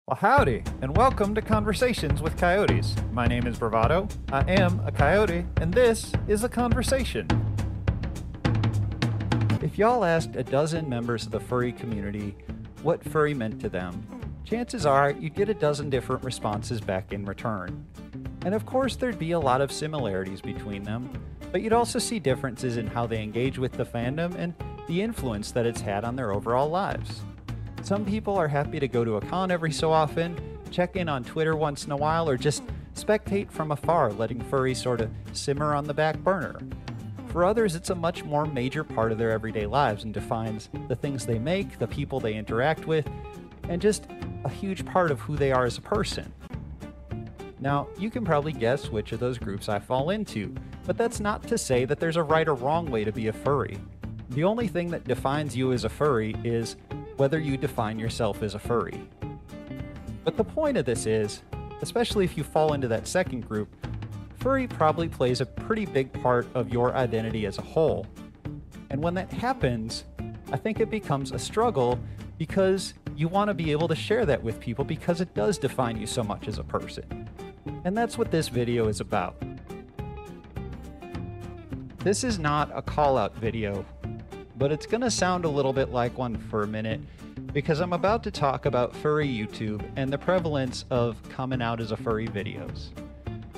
Well, howdy, and welcome to Conversations with Coyotes. My name is Bravado, I am a coyote, and this is a conversation. If y'all asked a dozen members of the furry community what furry meant to them, chances are you'd get a dozen different responses back in return. And of course, there'd be a lot of similarities between them, but you'd also see differences in how they engage with the fandom and the influence that it's had on their overall lives. Some people are happy to go to a con every so often, check in on Twitter once in a while, or just spectate from afar, letting furries sort of simmer on the back burner. For others, it's a much more major part of their everyday lives and defines the things they make, the people they interact with, and just a huge part of who they are as a person. Now, you can probably guess which of those groups I fall into, but that's not to say that there's a right or wrong way to be a furry. The only thing that defines you as a furry is whether you define yourself as a furry. But the point of this is, especially if you fall into that second group, furry probably plays a pretty big part of your identity as a whole. And when that happens, I think it becomes a struggle because you want to be able to share that with people because it does define you so much as a person. And that's what this video is about. This is not a call-out video, but it's going to sound a little bit like one for a minute because I'm about to talk about Furry YouTube and the prevalence of coming out as a furry videos.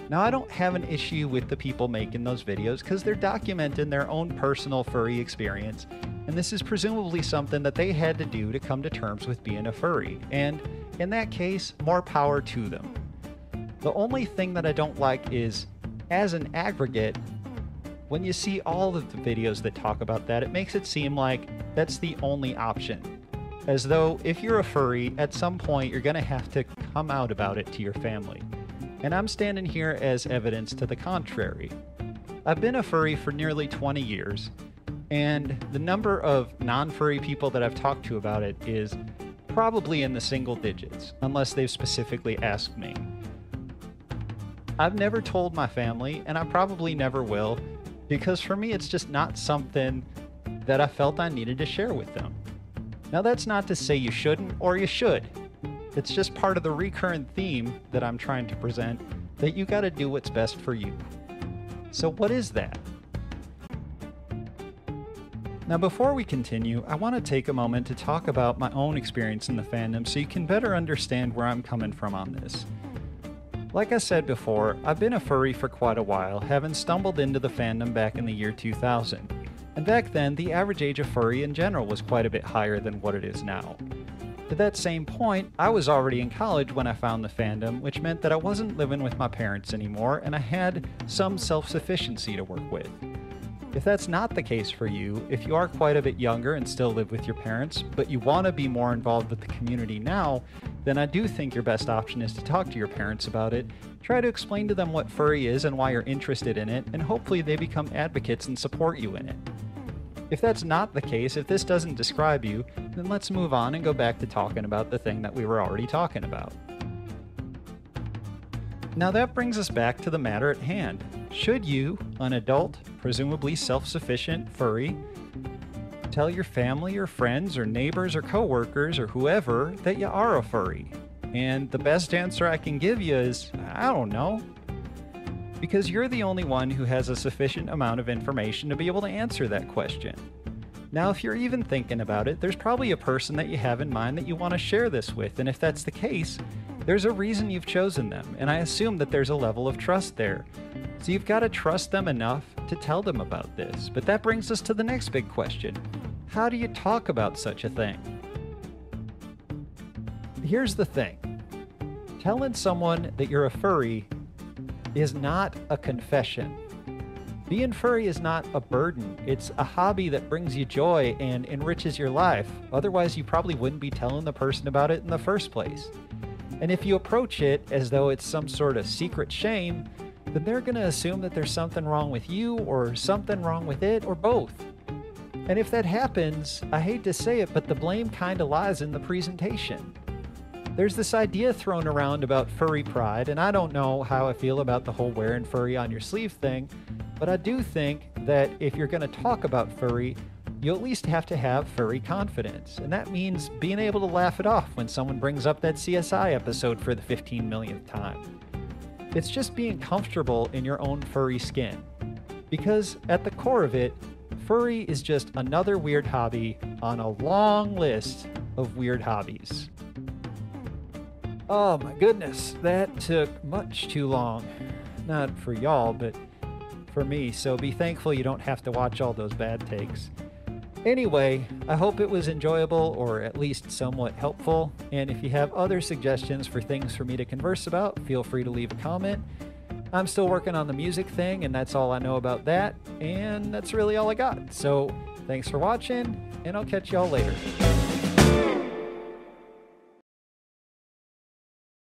Now, I don't have an issue with the people making those videos because they're documenting their own personal furry experience, and this is presumably something that they had to do to come to terms with being a furry, and in that case, more power to them. The only thing that I don't like is, as an aggregate, when you see all of the videos that talk about that, it makes it seem like that's the only option. As though if you're a furry, at some point you're gonna have to come out about it to your family. And I'm standing here as evidence to the contrary. I've been a furry for nearly 20 years, and the number of non-furry people that I've talked to about it is probably in the single digits, unless they've specifically asked me. I've never told my family, and I probably never will, because for me it's just not something that I felt I needed to share with them. Now, that's not to say you shouldn't or you should. It's just part of the recurrent theme that I'm trying to present, that you gotta do what's best for you. So what is that? Now, before we continue, I want to take a moment to talk about my own experience in the fandom so you can better understand where I'm coming from on this. Like I said before, I've been a furry for quite a while, having stumbled into the fandom back in the year 2000. And back then, the average age of furry in general was quite a bit higher than what it is now. To that same point, I was already in college when I found the fandom, which meant that I wasn't living with my parents anymore and I had some self-sufficiency to work with. If that's not the case for you, if you are quite a bit younger and still live with your parents, but you want to be more involved with the community now, then I do think your best option is to talk to your parents about it, try to explain to them what furry is and why you're interested in it, and hopefully they become advocates and support you in it. If that's not the case, if this doesn't describe you, then let's move on and go back to talking about the thing that we were already talking about. Now that brings us back to the matter at hand. Should you, an adult, presumably self-sufficient furry, tell your family or friends or neighbors or coworkers or whoever that you are a furry? And the best answer I can give you is, I don't know. Because you're the only one who has a sufficient amount of information to be able to answer that question. Now, if you're even thinking about it, there's probably a person that you have in mind that you want to share this with, and if that's the case, there's a reason you've chosen them, and I assume that there's a level of trust there. So you've got to trust them enough to tell them about this. But that brings us to the next big question. How do you talk about such a thing? Here's the thing. Telling someone that you're a furry is not a confession. Being furry is not a burden. It's a hobby that brings you joy and enriches your life. Otherwise, you probably wouldn't be telling the person about it in the first place. And if you approach it as though it's some sort of secret shame, then they're going to assume that there's something wrong with you or something wrong with it or both. And if that happens, I hate to say it, but the blame kind of lies in the presentation. There's this idea thrown around about furry pride, and I don't know how I feel about the whole wearing furry on your sleeve thing, but I do think that if you're going to talk about furry, you at least have to have furry confidence, and that means being able to laugh it off when someone brings up that CSI episode for the 15 millionth time. It's just being comfortable in your own furry skin. Because at the core of it, furry is just another weird hobby on a long list of weird hobbies. Oh my goodness, that took much too long. Not for y'all, but for me, so be thankful you don't have to watch all those bad takes. Anyway, I hope it was enjoyable or at least somewhat helpful, and if you have other suggestions for things for me to converse about, feel free to leave a comment. I'm still working on the music thing, and that's all I know about that, and that's really all I got. So, thanks for watching, and I'll catch y'all later.